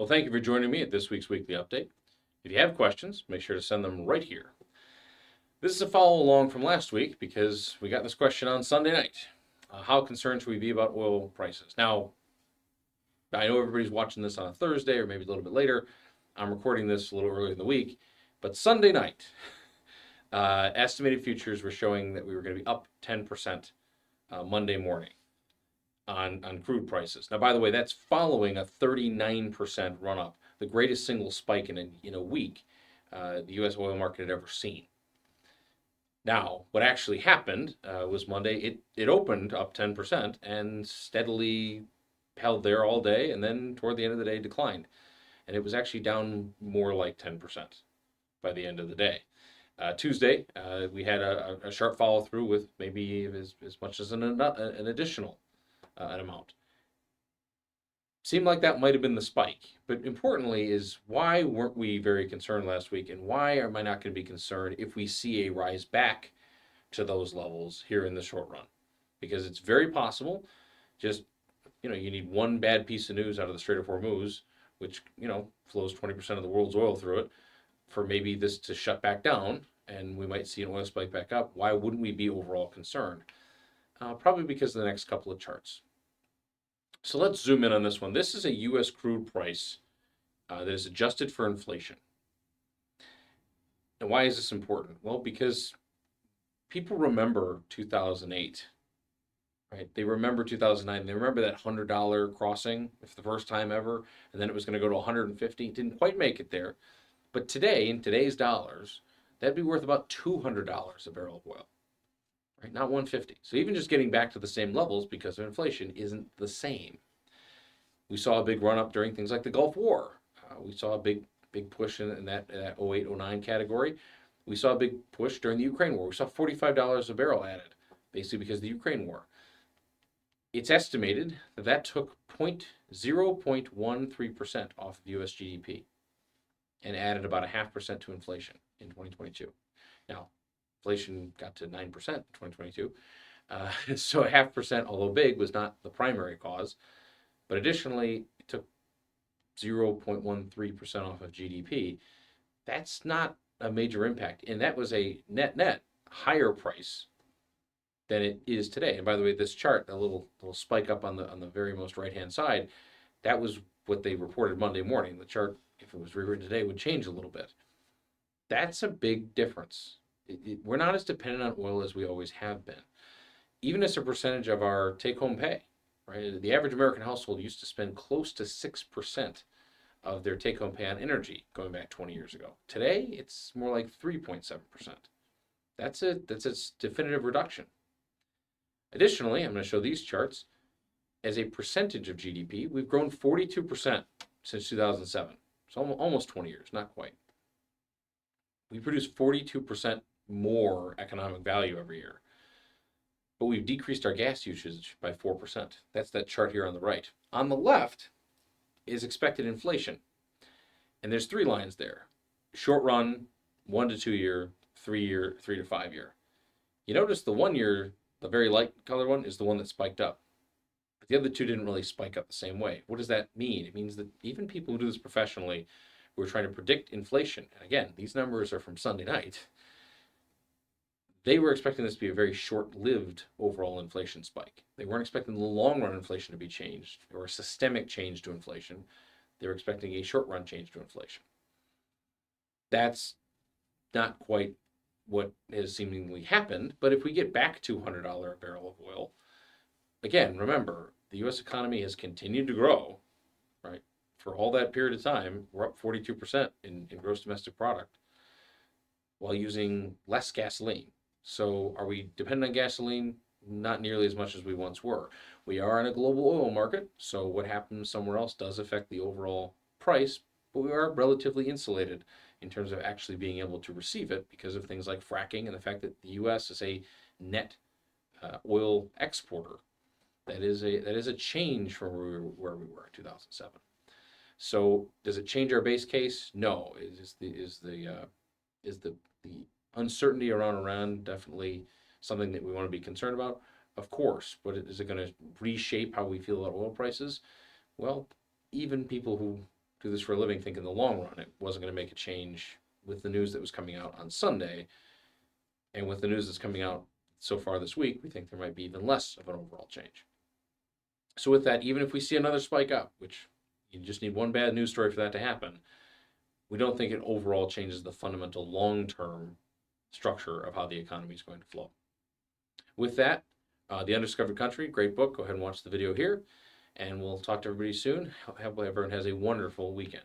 Well, thank you for joining me at this week's weekly update. If you have questions, make sure to send them right here. This is a follow along from last week because we got this question on Sunday night. How concerned should we be about oil prices? Now, I know everybody's watching this on a Thursday or maybe a little bit later. I'm recording this a little earlier in the week, but Sunday night, estimated futures were showing that we were going to be up 10% Monday morning on crude prices. Now, by the way, that's following a 39% run up, the greatest single spike in a week the U.S. oil market had ever seen. Now, what actually happened was Monday, it opened up 10% and steadily held there all day, and then toward the end of the day declined. And it was actually down more like 10% by the end of the day. Tuesday, we had a sharp follow through with maybe as much as an additional an amount. Seemed like that might have been the spike. But importantly is why weren't we very concerned last week, and why am I not going to be concerned if we see a rise back to those levels here in the short run? Because it's very possible, just, you need one bad piece of news out of the Strait of Hormuz, which, flows 20% of the world's oil through it, for maybe this to shut back down, and we might see an oil spike back up. Why wouldn't we be overall concerned? Probably because of the next couple of charts. So let's zoom in on this one. This is a U.S. crude price that is adjusted for inflation. And why is this important? Well, because people remember 2008, right? They remember 2009. They remember that $100 crossing for the first time ever, and then it was going to go to 150. It didn't quite make it there. But today, in today's dollars, that'd be worth about $200 a barrel of oil, right? Not 150. So even just getting back to the same levels because of inflation isn't the same. We saw a big run up during things like the Gulf War. We saw a big push in that 08, 09 category. We saw a big push during the Ukraine war. We saw $45 a barrel added, basically because of the Ukraine war. It's estimated that took 0.13% off of U.S. GDP and added about 0.5% to inflation in 2022. Now, inflation got to 9% in 2022. So 0.5%, although big, was not the primary cause. But additionally, it took 0.13% off of GDP. That's not a major impact. And that was a net higher price than it is today. And by the way, this chart, a little spike up on the very most right-hand side, that was what they reported Monday morning. The chart, if it was rewritten today, would change a little bit. That's a big difference. We're not as dependent on oil as we always have been, even as a percentage of our take-home pay. Right? The average American household used to spend close to 6% of their take-home pay on energy going back 20 years ago. Today, it's more like 3.7%. That's a definitive reduction. Additionally, I'm going to show these charts. As a percentage of GDP, we've grown 42% since 2007. So almost 20 years, not quite. We produce 42% more economic value every year. But we've decreased our gas usage by 4%. That's that chart here on the right. On the left is expected inflation. And there's 3 lines there. Short run, 1 to 2 year, 3 year, 3 to 5 year. You notice the 1 year, the very light color one, is the one that spiked up. But the other two didn't really spike up the same way. What does that mean? It means that even people who do this professionally, who are trying to predict inflation, and again, these numbers are from Sunday night, they were expecting this to be a very short-lived overall inflation spike. They weren't expecting the long-run inflation to be changed or a systemic change to inflation. They were expecting a short-run change to inflation. That's not quite what has seemingly happened, but if we get back to $100 a barrel of oil, again, remember, the U.S. economy has continued to grow, right? For all that period of time, we're up 42% in gross domestic product while using less gasoline. So are we dependent on gasoline? Not nearly as much as we once were. We are in a global oil market, so what happens somewhere else does affect the overall price, but we are relatively insulated in terms of actually being able to receive it because of things like fracking and the fact that the U.S. is a net oil exporter. That is a change from where we were in 2007. So does it change our base case? No. Is the uncertainty around Iran definitely something that we want to be concerned about? Of course, but is it going to reshape how we feel about oil prices? Well, even people who do this for a living, think in the long run it wasn't going to make a change with the news that was coming out on Sunday. And with the news that's coming out so far this week, we think there might be even less of an overall change. So with that, even if we see another spike up, which you just need one bad news story for that to happen, we don't think it overall changes the fundamental long-term structure of how the economy is going to flow. With that, The Undiscovered Country, great book. Go ahead and watch the video here, and we'll talk to everybody soon. Hope everyone has a wonderful weekend.